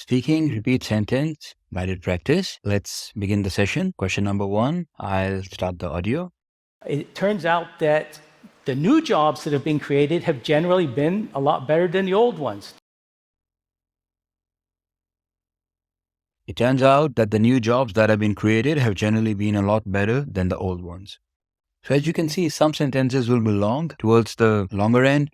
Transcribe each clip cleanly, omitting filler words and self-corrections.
Speaking, repeat sentence, guided practice. Let's begin the session. Question number 1. I'll start the audio. It turns out that the new jobs that have been created have generally been a lot better than the old ones. It turns out that the new jobs that have been created have generally been a lot better than the old ones. So as you can see, some sentences will be long towards the longer end,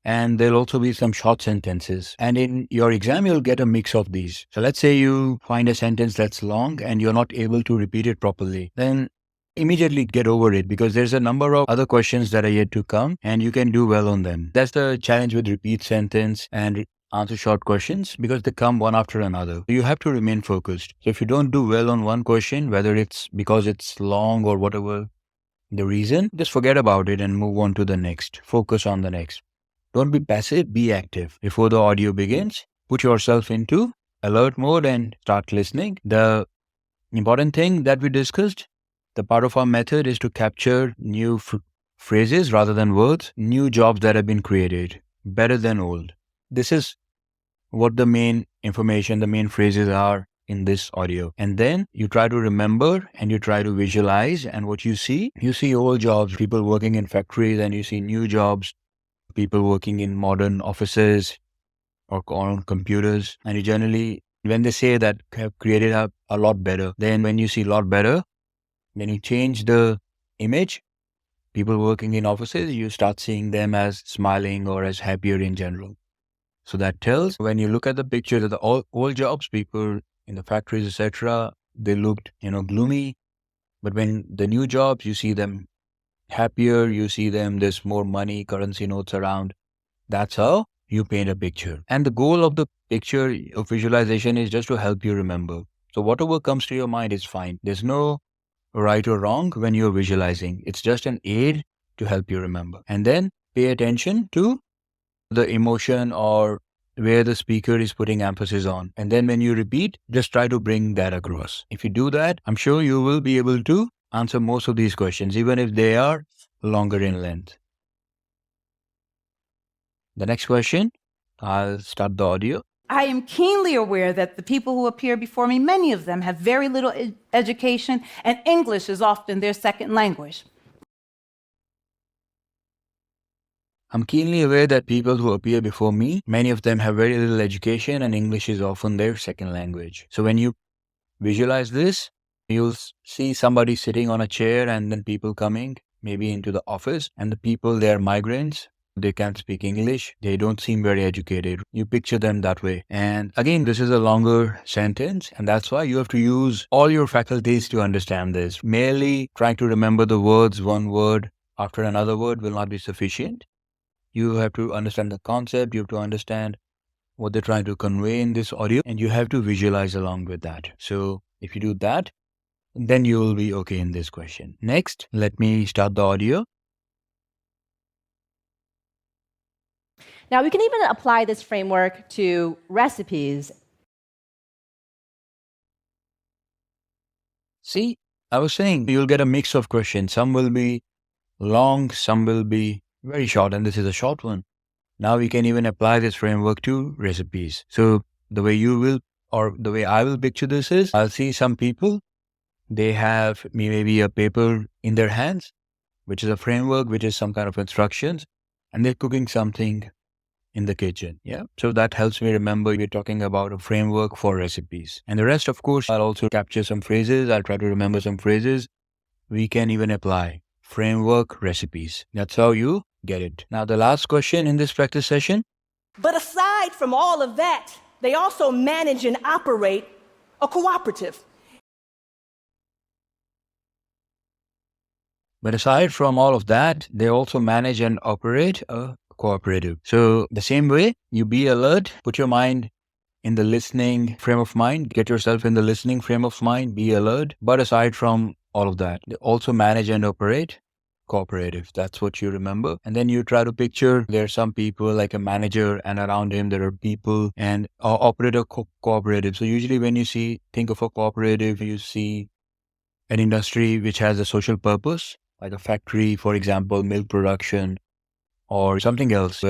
and there'll also be some short sentences. And in your exam, you'll get a mix of these. So let's say you find a sentence that's long and you're not able to repeat it properly. Then immediately get over it, because there's a number of other questions that are yet to come and you can do well on them. That's the challenge with repeat sentence and answer short questions, because they come one after another. You have to remain focused. So if you don't do well on one question, whether it's because it's long or whatever the reason, just forget about it and move on to the next. Focus on the next. Don't be passive, be active. Before the audio begins, put yourself into alert mode and start listening. The important thing that we discussed, the part of our method is to capture new phrases rather than words, new jobs that have been created, better than old. This is what the main information, the main phrases are in this audio. And then you try to remember and you try to visualize, and what you see old jobs, people working in factories, and you see new jobs, people working in modern offices or on computers. And you generally, when they say that have created a lot better, then when you see a lot better, then you change the image. People working in offices, you start seeing them as smiling or as happier in general. So that tells, when you look at the picture of the old jobs, people in the factories, etc., they looked, gloomy. But when the new jobs, you see them happier, you see them, there's more money, currency notes around. That's how you paint a picture. And the goal of the picture of visualization is just to help you remember. So whatever comes to your mind is fine. There's no right or wrong when you're visualizing. It's just an aid to help you remember. And then pay attention to the emotion or where the speaker is putting emphasis on. And then when you repeat, just try to bring that across. If you do that, I'm sure you will be able to answer most of these questions, even if they are longer in length. The next question, I'll start the audio. I am keenly aware that the people who appear before me, many of them have very little education, and English is often their second language. I'm keenly aware that people who appear before me, many of them have very little education, and English is often their second language. So when you visualize this, you'll see somebody sitting on a chair and then people coming maybe into the office, and the people, they're migrants. They can't speak English. They don't seem very educated. You picture them that way. And again, this is a longer sentence, and that's why you have to use all your faculties to understand this. Merely trying to remember the words, one word after another word, will not be sufficient. You have to understand the concept. You have to understand what they're trying to convey in this audio, and you have to visualize along with that. So if you do that, then you will be okay in this question. Next, let me start the audio. Now, we can even apply this framework to recipes. See, I was saying you'll get a mix of questions. Some will be long, some will be very short, and this is a short one. Now we can even apply this framework to recipes. So the way you will, or the way I will picture this is, I'll see some people, they have maybe a paper in their hands, which is a framework, which is some kind of instructions, and they're cooking something in the kitchen. Yeah. So that helps me remember we're talking about a framework for recipes. And the rest, of course, I'll also capture some phrases. I'll try to remember some phrases. We can even apply framework recipes. That's how you get it. Now, the last question in this practice session. But aside from all of that, they also manage and operate a cooperative. But aside from all of that, they also manage and operate a cooperative. So the same way, you be alert, put your mind in the listening frame of mind, get yourself in the listening frame of mind, be alert. But aside from all of that, they also manage and operate cooperative. That's what you remember. And then you try to picture there are some people like a manager, and around him there are people, and operate a cooperative. So usually when you think of a cooperative, you see an industry which has a social purpose, like a factory, for example, milk production, or something else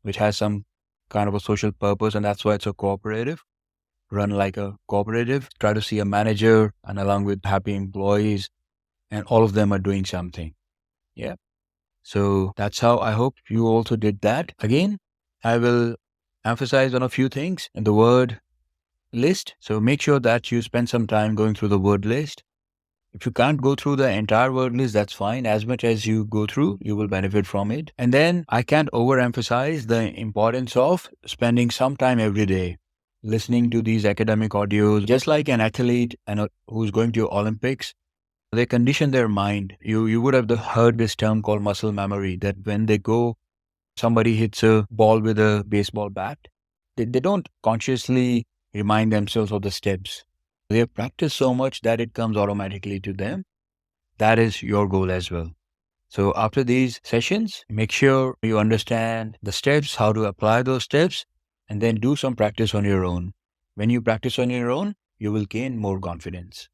which has some kind of a social purpose, and that's why it's a cooperative. run like a cooperative, try to see a manager and along with happy employees, and all of them are doing something. Yeah. So that's how I hope you also did that. Again, I will emphasize on a few things in the word list. So make sure that you spend some time going through the word list. If you can't go through the entire word list, that's fine. As much as you go through, you will benefit from it. And then I can't overemphasize the importance of spending some time every day listening to these academic audios. Just like an athlete who's going to Olympics, they condition their mind. You would have heard this term called muscle memory, that when they go, somebody hits a ball with a baseball bat, they don't consciously remind themselves of the steps. They have practiced so much that it comes automatically to them. That is your goal as well. So after these sessions, make sure you understand the steps, how to apply those steps, and then do some practice on your own. When you practice on your own, you will gain more confidence.